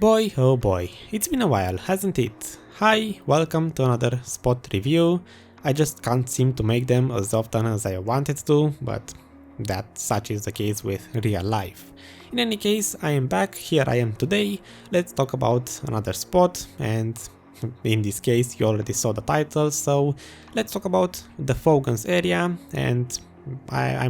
Boy oh boy, it's been a while, hasn't it? Hi, welcome to another spot review. I just can't seem to make them as often as I wanted to, but such is the case with real life. In any case, I am back, here I am today. Let's talk about another spot, and in this case you already saw the title, so let's talk about the Fogans area, and I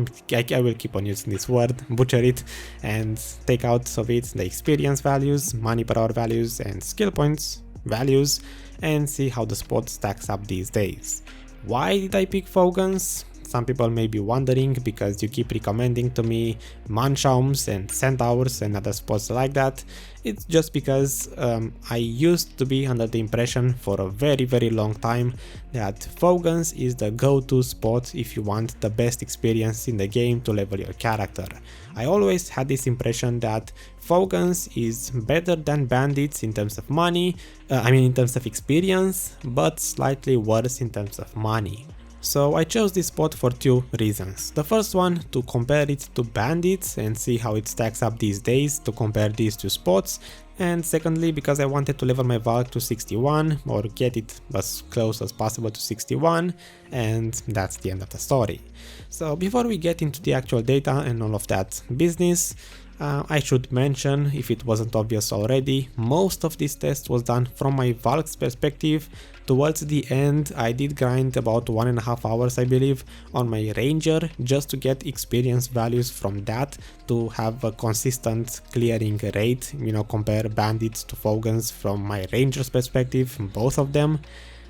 will keep on using this word, butcher it, and take out of it the experience values, money per hour values, and skill points values, and see how the spot stacks up these days. Why did I pick Fogans? Some people may be wondering because you keep recommending to me Manshaums and Centaurs and other spots like that. It's just because I used to be under the impression for a very long time that Fogans is the go-to spot if you want the best experience in the game to level your character. I always had this impression that Fogans is better than Bandits in terms of money, in terms of experience, but slightly worse in terms of money. So I chose this spot for two reasons. The first one, to compare it to Bandits and see how it stacks up these days to compare these two spots, and secondly because I wanted to level my Valk to 61 or get it as close as possible to 61, and that's the end of the story. So before we get into the actual data and all of that business, I should mention, if it wasn't obvious already, most of this test was done from my Valk's perspective. Towards the end I did grind about 1.5 hours I believe on my Ranger just to get experience values from that to have a consistent clearing rate, compare Bandits to Fogans from my Ranger's perspective, both of them.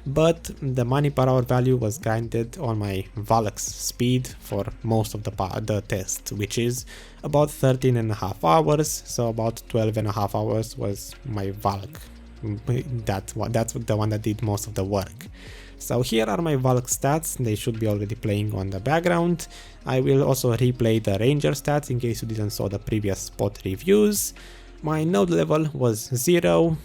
But the money per hour value was grinded on my Valk's speed for most of the test, which is about 13.5 hours, so about 12.5 hours was my Valk. That's the one that did most of the work. So here are my Valk stats, they should be already playing on the background. I will also replay the Ranger stats in case you didn't saw the previous spot reviews. My node level was 0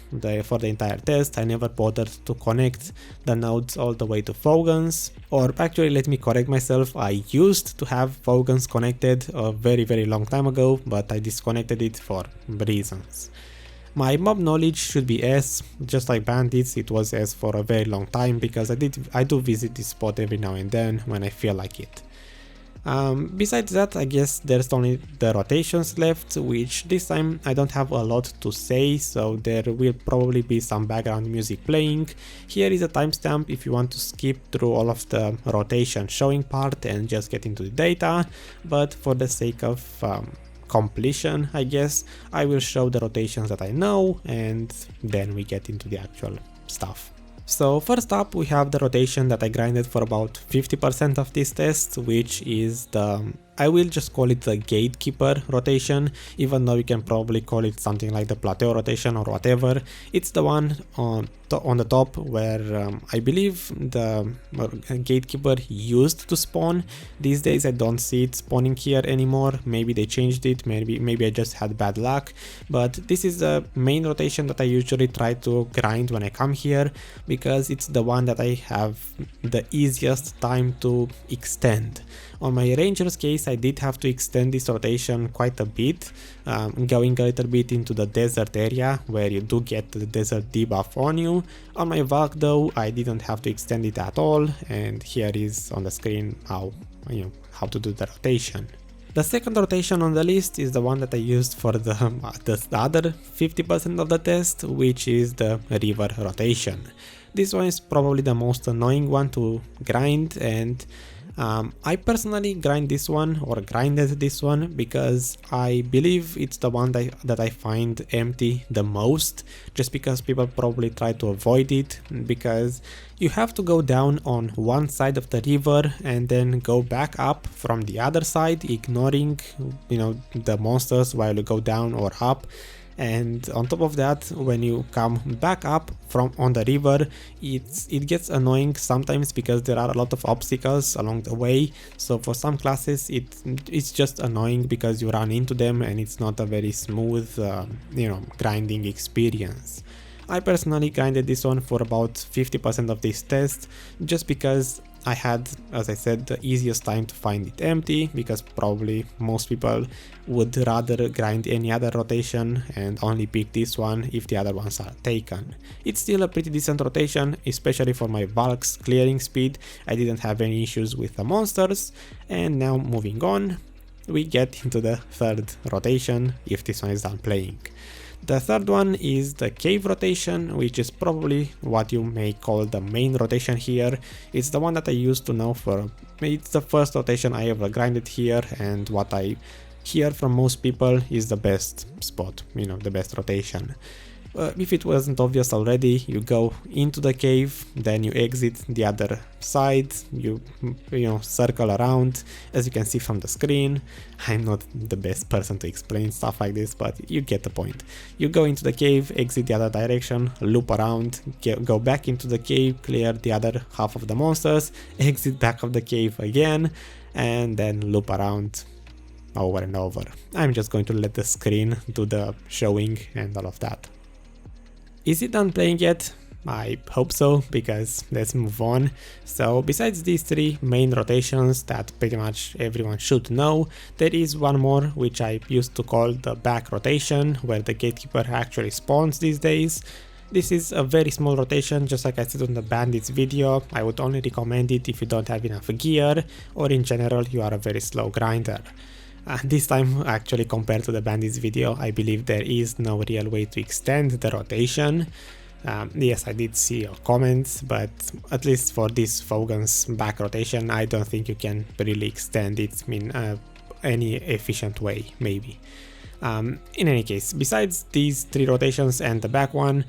for the entire test. I never bothered to connect the nodes all the way to Fogans, or actually let me correct myself, I used to have Fogans connected a very long time ago, but I disconnected it for reasons. My mob knowledge should be S, just like Bandits it was S for a very long time because I do visit this spot every now and then when I feel like it. Besides that, I guess there's only the rotations left, which this time I don't have a lot to say, so there will probably be some background music playing. Here is a timestamp if you want to skip through all of the rotation showing part and just get into the data, but for the sake of completion, I guess, I will show the rotations that I know and then we get into the actual stuff. So first up we have the rotation that I grinded for about 50% of this test, which is I will just call it the gatekeeper rotation, even though you can probably call it something like the plateau rotation or whatever. It's the one on the top where I believe the gatekeeper used to spawn. These days I don't see it spawning here anymore, maybe they changed it, maybe I just had bad luck, but this is the main rotation that I usually try to grind when I come here, because it's the one that I have the easiest time to extend. On my Ranger's case I did have to extend this rotation quite a bit, going a little bit into the desert area where you do get the desert debuff on you. On my Valk though I didn't have to extend it at all, and here is on the screen how to do the rotation. The second rotation on the list is the one that I used for the other 50% of the test, which is the river rotation. This one is probably the most annoying one to grind, and I personally grinded this one because I believe it's the one that I find empty the most, just because people probably try to avoid it, because you have to go down on one side of the river and then go back up from the other side, ignoring the monsters while you go down or up. And on top of that, when you come back up from on the river, it gets annoying sometimes because there are a lot of obstacles along the way. So for some classes it's just annoying because you run into them and it's not a very smooth grinding experience. I personally grinded this one for about 50% of this test, just because I had, as I said, the easiest time to find it empty, because probably most people would rather grind any other rotation and only pick this one if the other ones are taken. It's still a pretty decent rotation, especially for my Valk's clearing speed. I didn't have any issues with the monsters. And now moving on, we get into the third rotation, if this one is done playing. The third one is the cave rotation, which is probably what you may call the main rotation here. It's the one that I used to know for, it's the first rotation I ever grinded here, and what I hear from most people is the best spot, you know, the best rotation. If it wasn't obvious already, you go into the cave, then you exit the other side, you circle around, as you can see from the screen. I'm not the best person to explain stuff like this, but you get the point. You go into the cave, exit the other direction, loop around, go back into the cave, clear the other half of the monsters, exit back of the cave again, and then loop around over and over. I'm just going to let the screen do the showing and all of that. Is it done playing yet? I hope so, because let's move on. So besides these three main rotations that pretty much everyone should know, there is one more which I used to call the back rotation, where the gatekeeper actually spawns these days. This is a very small rotation, just like I said on the Bandits video. I would only recommend it if you don't have enough gear, or in general you are a very slow grinder. This time, actually, compared to the Bandits video, I believe there is no real way to extend the rotation. Yes, I did see your comments, but at least for this Fogans back rotation, I don't think you can really extend it in any efficient way, maybe. In any case, besides these three rotations and the back one,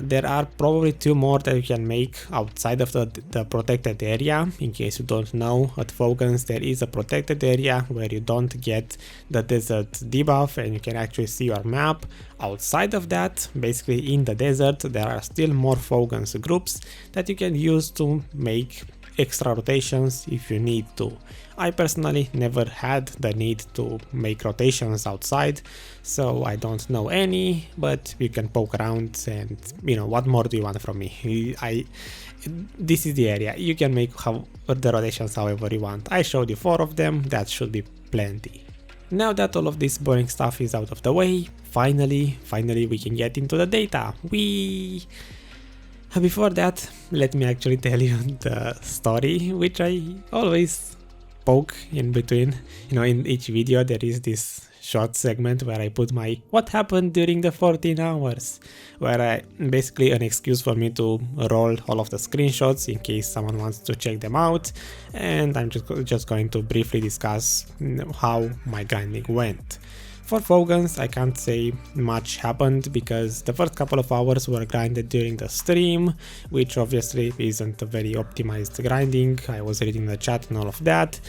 there are probably two more that you can make outside of the protected area. In case you don't know, at Fogans there is a protected area where you don't get the desert debuff and you can actually see your map. Outside of that, basically in the desert, there are still more Fogans groups that you can use to make extra rotations if you need to. I personally never had the need to make rotations outside, so I don't know any, but you can poke around and, you know, what more do you want from me? This is the area. You can make the rotations however you want. I showed you 4 of them, that should be plenty. Now that all of this boring stuff is out of the way, finally we can get into the data. Before that, let me actually tell you the story, which I always poke in between. You know, in each video there is this short segment where I put my what happened during the 14 hours, where I basically an excuse for me to roll all of the screenshots in case someone wants to check them out, and I'm just going to briefly discuss how my grinding went. For Fogans, I can't say much happened because the first couple of hours were grinded during the stream, which obviously isn't a very optimized grinding. I was reading the chat and all of that.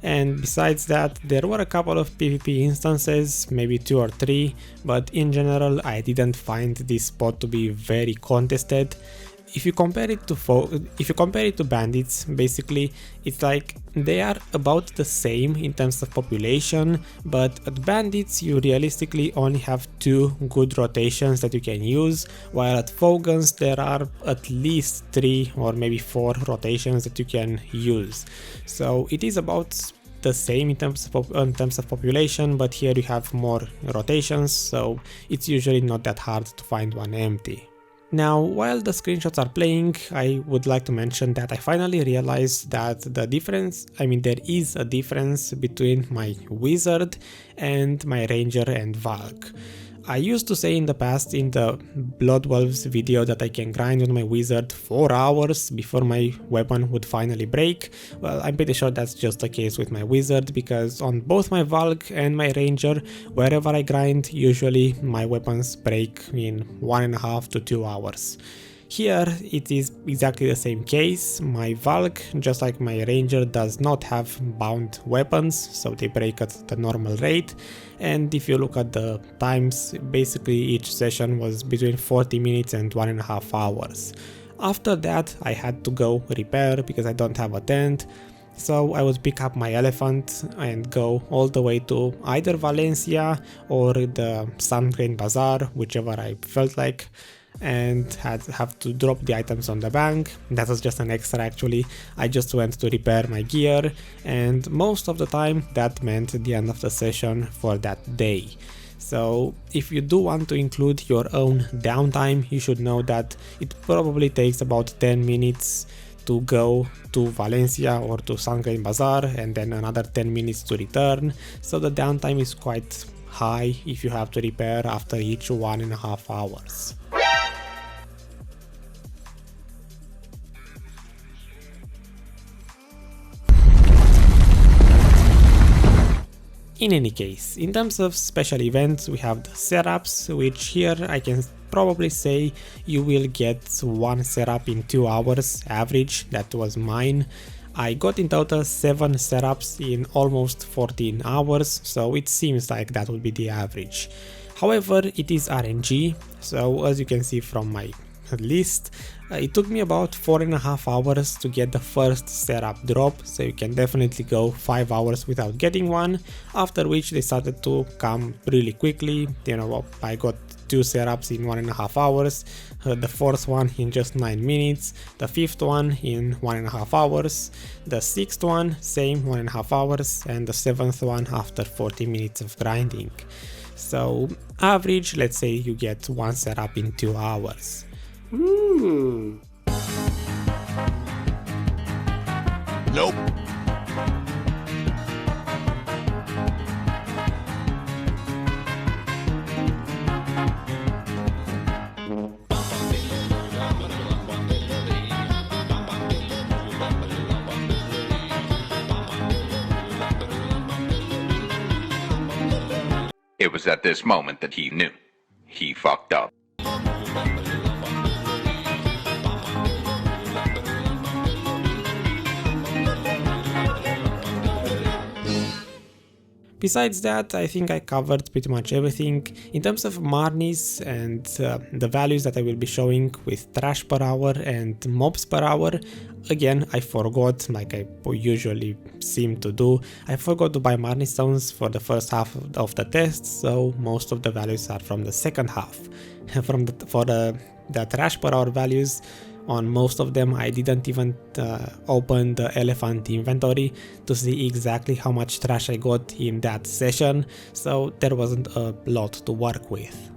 And besides that, there were a couple of PvP instances, maybe 2 or 3, but in general I didn't find this spot to be very contested. If you compare it to Bandits, basically it's like they are about the same in terms of population, but at Bandits you realistically only have 2 good rotations that you can use, while at Fogans there are at least 3 or maybe 4 rotations that you can use. So it is about the same in terms of population, but here you have more rotations, so it's usually not that hard to find one empty. Now, while the screenshots are playing, I would like to mention that I finally realized that there is a difference between my Wizard and my Ranger and Valk. I used to say in the past in the Blood Wolves video that I can grind on my Wizard 4 hours before my weapon would finally break. Well, I'm pretty sure that's just the case with my Wizard, because on both my Valk and my Ranger, wherever I grind, usually my weapons break in 1.5 to 2 hours. Here it is exactly the same case. My Valk, just like my Ranger, does not have bound weapons, so they break at the normal rate. And if you look at the times, basically each session was between 40 minutes and 1.5 hours. After that I had to go repair because I don't have a tent, so I would pick up my elephant and go all the way to either Valencia or the Sun Grain Bazaar, whichever I felt like. and have to drop the items on the bank. That was just an extra actually. I just went to repair my gear, and most of the time that meant the end of the session for that day. So if you do want to include your own downtime, you should know that it probably takes about 10 minutes to go to Valencia or to Sungain Bazaar, and then another 10 minutes to return. So the downtime is quite high if you have to repair after each 1.5 hours. In any case, in terms of special events, we have the setups, which here I can probably say you will get one setup in 2 hours average. That was mine. I got in total 7 setups in almost 14 hours, so it seems like that would be the average. However, it is RNG, so as you can see from my list, it took me about 4.5 hours to get the first setup drop, so you can definitely go 5 hours without getting one, after which they started to come really quickly. You know, I got 2 setups in 1.5 hours, the 4th one in just 9 minutes, the 5th one in 1.5 hours, the 6th one same 1.5 hours, and the 7th one after 40 minutes of grinding. So average, let's say you get one setup in 2 hours. Nope. It was at this moment that he knew. He fucked up. Besides that, I think I covered pretty much everything. In terms of Marnies and the values that I will be showing with trash per hour and mobs per hour, again, I forgot, like I usually seem to do, I forgot to buy Marnie stones for the first half of the test, so most of the values are from the second half. For the trash per hour values, on most of them I didn't even open the elephant inventory to see exactly how much trash I got in that session, so there wasn't a lot to work with.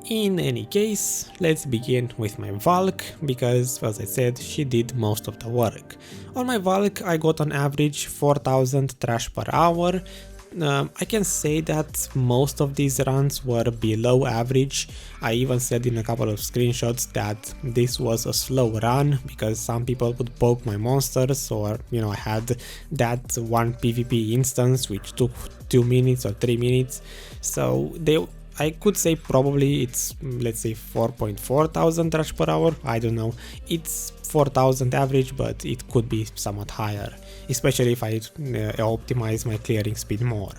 In any case, let's begin with my Valk, because as I said, she did most of the work. On my Valk I got on average 4000 trash per hour. I can say that most of these runs were below average. I even said in a couple of screenshots that this was a slow run because some people would poke my monsters, or you know, I had that one PvP instance which took 2 minutes or 3 minutes, so I could say probably it's, let's say, 4.4 thousand trash per hour. I don't know, it's 4000 average, but it could be somewhat higher, especially if I optimize my clearing speed more.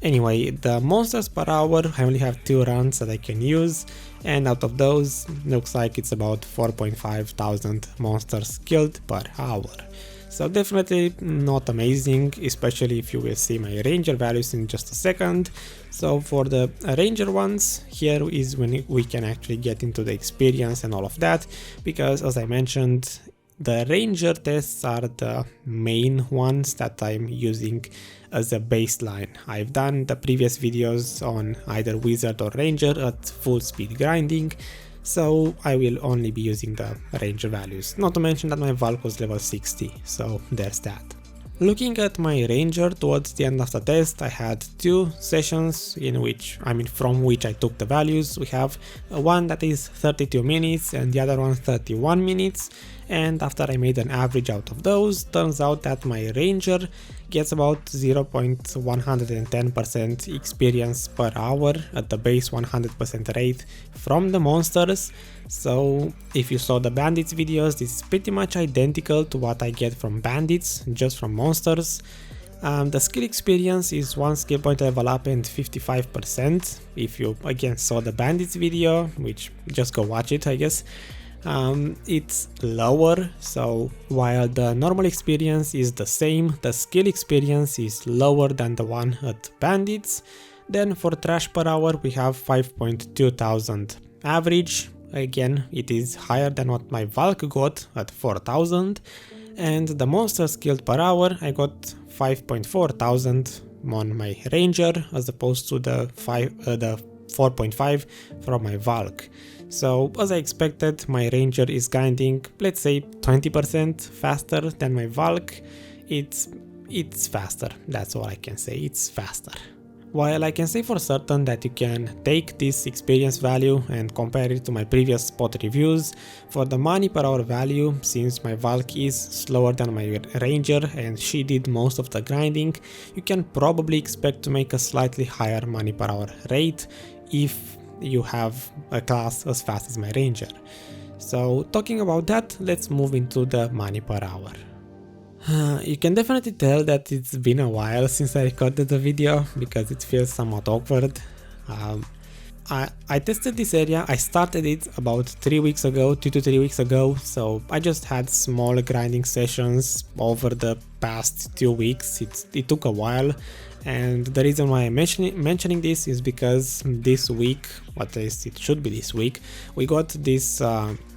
Anyway, the monsters per hour, I only have 2 runs that I can use, and out of those, looks like it's about 4.5 thousand monsters killed per hour. So definitely not amazing, especially if you will see my ranger values in just a second. So for the ranger ones, here is when we can actually get into the experience and all of that, because as I mentioned, the ranger tests are the main ones that I'm using as a baseline. I've done the previous videos on either wizard or ranger at full speed grinding, so I will only be using the ranger values, not to mention that my Valk was level 60, so there's that. Looking at my ranger towards the end of the test, I had 2 sessions from which I took the values. We have one that is 32 minutes and the other one 31 minutes, and after I made an average out of those, turns out that my ranger gets about 0.110% experience per hour at the base 100% rate from the monsters. So if you saw the Bandits videos, this is pretty much identical to what I get from Bandits, just from monsters. The skill experience is 1 skill point level up and 55%. If you again saw the Bandits video, which just go watch it, I guess. It's lower, so while the normal experience is the same, the skill experience is lower than the one at Bandits. Then for trash per hour we have 5.2 thousand average, again it is higher than what my Valk got at 4000, and the monsters killed per hour I got 5,400 on my Ranger as opposed to the 4.5 from my Valk. So as I expected, my Ranger is grinding, let's say 20% faster than my Valk. It's faster, that's all I can say, it's faster. While I can say for certain that you can take this experience value and compare it to my previous spot reviews, for the money per hour value, since my Valk is slower than my Ranger and she did most of the grinding, you can probably expect to make a slightly higher money per hour rate if you have a class as fast as my Ranger. So talking about that, let's move into the money per hour. You can definitely tell that it's been a while since I recorded the video because it feels somewhat awkward. I tested this area, I started it about 3 weeks ago, 2 to 3 weeks ago, so I just had small grinding sessions over the past 2 weeks. It took a while, and the reason why I'm mentioning this is because this week, at least it should be this week, we got this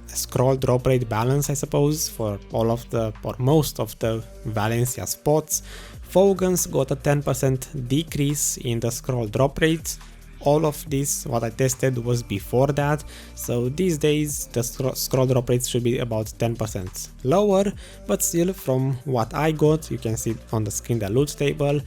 scroll drop rate balance, I suppose, for all of the, or most of the Valencia spots. Fogans got a 10% decrease in the scroll drop rate. All of this, what I tested, was before that, so these days the scroll drop rates should be about 10% lower, but still from what I got, you can see on the screen the loot table.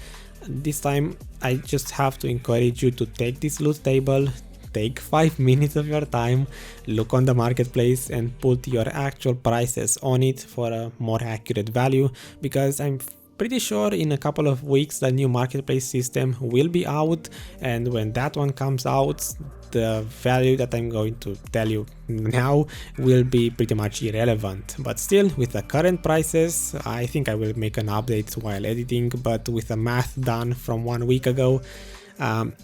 This time I just have to encourage you to take this loot table, take 5 minutes of your time, look on the marketplace and put your actual prices on it for a more accurate value, because I'm pretty sure in a couple of weeks the new marketplace system will be out, and when that one comes out, the value that I'm going to tell you now will be pretty much irrelevant. But still, with the current prices, I think I will make an update while editing, but with the math done from 1 week ago,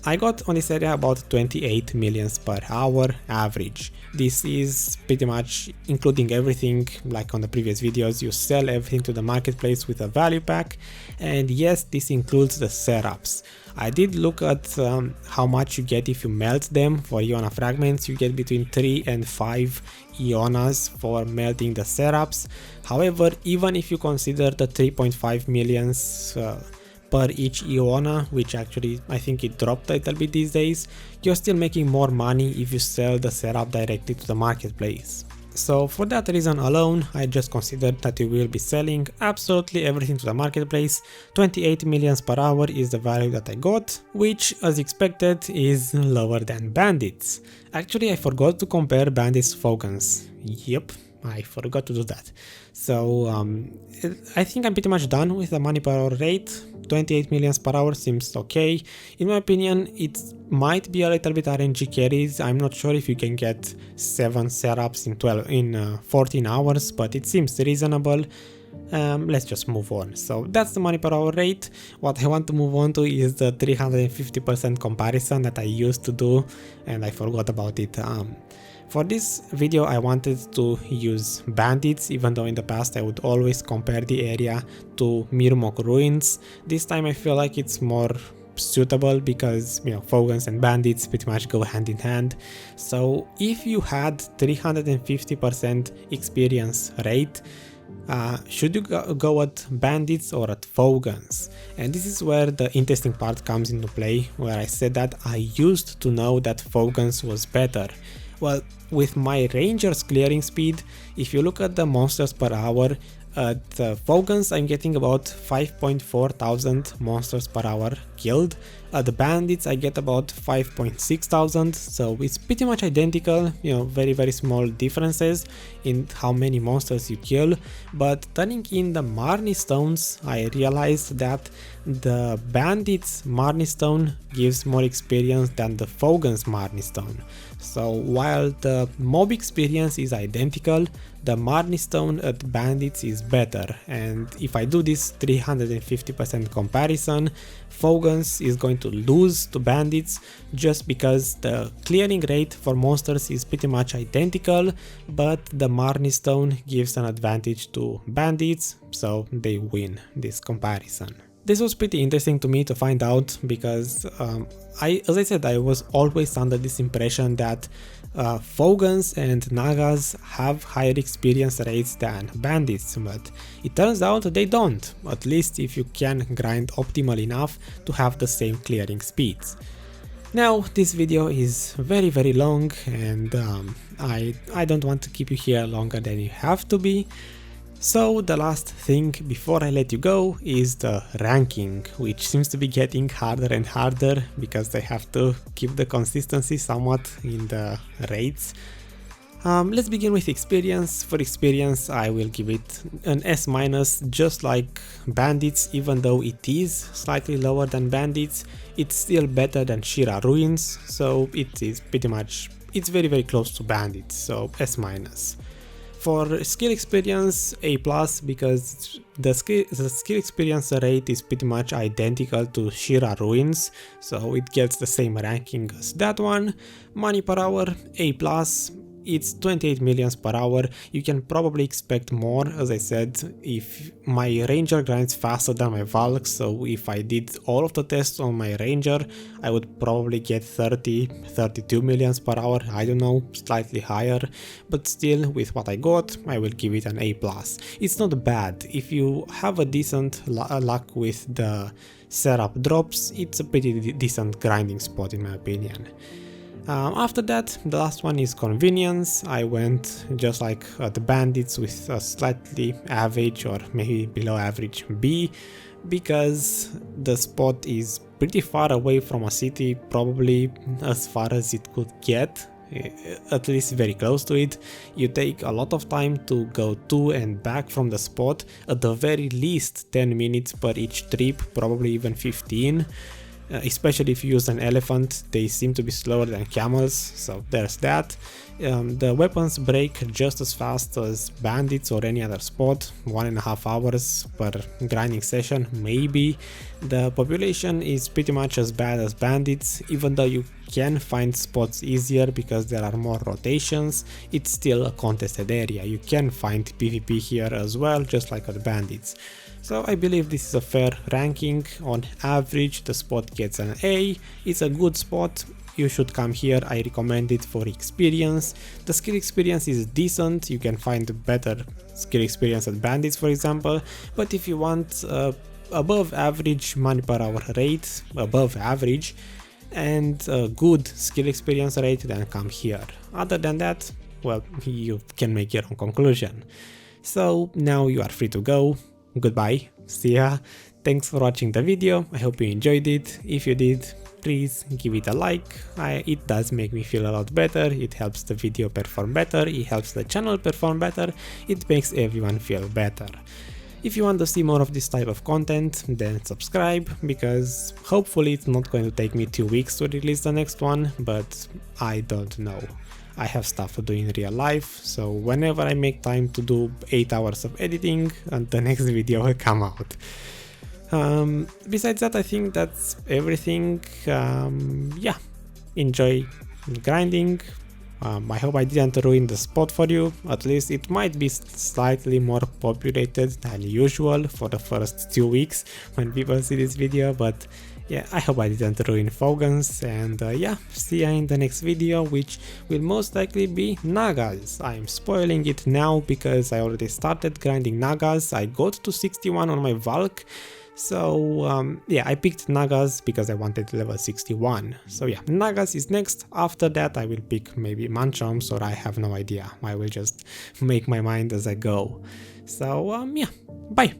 I got on this area about 28 millions per hour average. This is pretty much including everything, like on the previous videos, you sell everything to the marketplace with a value pack, and yes, this includes the setups. I did look at how much you get if you melt them. For Iona fragments you get between 3 and 5 Ionas for melting the setups. However, even if you consider the 3.5 millions per each Iona, which actually I think it dropped a little bit these days, you're still making more money if you sell the setup directly to the marketplace. So for that reason alone, I just considered that you will be selling absolutely everything to the marketplace. 28 millions per hour is the value that I got, which as expected is lower than Bandits. Actually, I forgot to compare Bandits to Fogans. Yep, I forgot to do that. So I think I'm pretty much done with the money per hour rate. 28 millions per hour seems okay. In my opinion, it might be a little bit RNG carries. I'm not sure if you can get 7 setups in 14 hours, but it seems reasonable. Let's just move on. So that's the money per hour rate. What I want to move on to is the 350% comparison that I used to do, and I forgot about it. For this video I wanted to use Bandits, even though in the past I would always compare the area to Mirumok ruins. This time I feel like it's more suitable because, you know, Fogans and Bandits pretty much go hand in hand. So if you had 350% experience rate, should you go at Bandits or at Fogans? And this is where the interesting part comes into play, where I said that I used to know that Fogans was better. Well, with my Ranger's clearing speed, if you look at the monsters per hour, at Fogans I'm getting about 5,400 monsters per hour killed. At the Bandits I get about 5,600, so it's pretty much identical, you know, very small differences in how many monsters you kill. But turning in the Marnie stones, I realized that the Bandits Marnie stone gives more experience than the Fogans Marnie stone. So while the mob experience is identical, the Marnie stone at Bandits is better, and if I do this 350% comparison, Fogans is going to lose to Bandits just because the clearing rate for monsters is pretty much identical, but the Marnie stone gives an advantage to Bandits, so they win this comparison. This was pretty interesting to me to find out because as I said, I was always under this impression that Fogans and Nagas have higher experience rates than Bandits, but it turns out they don't, at least if you can grind optimal enough to have the same clearing speeds. Now this video is very long and I don't want to keep you here longer than you have to be. So the last thing before I let you go is the ranking, which seems to be getting harder and harder because they have to keep the consistency somewhat in the rates. Let's begin with experience. For experience I will give it an S-, just like Bandits. Even though it is slightly lower than Bandits, it's still better than Shira Ruins, so it is pretty much, it's very close to Bandits, so S-. For skill experience, A+, because the skill experience rate is pretty much identical to Shira Ruins, so it gets the same ranking as that one. Money per hour, A+, it's 28 millions per hour. You can probably expect more, as I said, if my Ranger grinds faster than my Valk, so if I did all of the tests on my Ranger, I would probably get 32 millions per hour, I don't know, slightly higher, but still, with what I got, I will give it an A+. It's not bad. If you have a decent luck with the setup drops, it's a pretty decent grinding spot in my opinion. After that, the last one is convenience. I went just like the Bandits with a slightly average or maybe below average B, because the spot is pretty far away from a city, probably as far as it could get, at least very close to it. You take a lot of time to go to and back from the spot, at the very least 10 minutes per each trip, probably even 15. Especially if you use an elephant, they seem to be slower than camels, so there's that. The weapons break just as fast as Bandits or any other spot, 1.5 hours per grinding session maybe. The population is pretty much as bad as Bandits, even though you can find spots easier because there are more rotations. It's still a contested area, you can find PvP here as well, just like at Bandits. So I believe this is a fair ranking. On average the spot gets an A, it's a good spot, you should come here, I recommend it for experience. The skill experience is decent, you can find better skill experience at Bandits for example, but if you want above average money per hour rate, above average, and a good skill experience rate, then come here. Other than that, well, you can make your own conclusion. So now you are free to go. Goodbye, see ya, thanks for watching the video, I hope you enjoyed it. If you did, please give it a like, it does make me feel a lot better, it helps the video perform better, it helps the channel perform better, it makes everyone feel better. If you want to see more of this type of content, then subscribe, because hopefully it's not going to take me 2 weeks to release the next one, but I don't know. I have stuff to do in real life, so whenever I make time to do 8 hours of editing, and the next video will come out. Besides that, I think that's everything. Yeah, enjoy grinding. I hope I didn't ruin the spot for you, at least it might be slightly more populated than usual for the first 2 weeks when people see this video, but yeah, I hope I didn't ruin Fogans, and yeah, see ya in the next video, which will most likely be Nagas. I'm spoiling it now because I already started grinding Nagas, I got to 61 on my Valk, so yeah, I picked Nagas because I wanted level 61. So yeah, Nagas is next. After that I will pick maybe Manchams, or I have no idea, I will just make my mind as I go. So yeah, bye!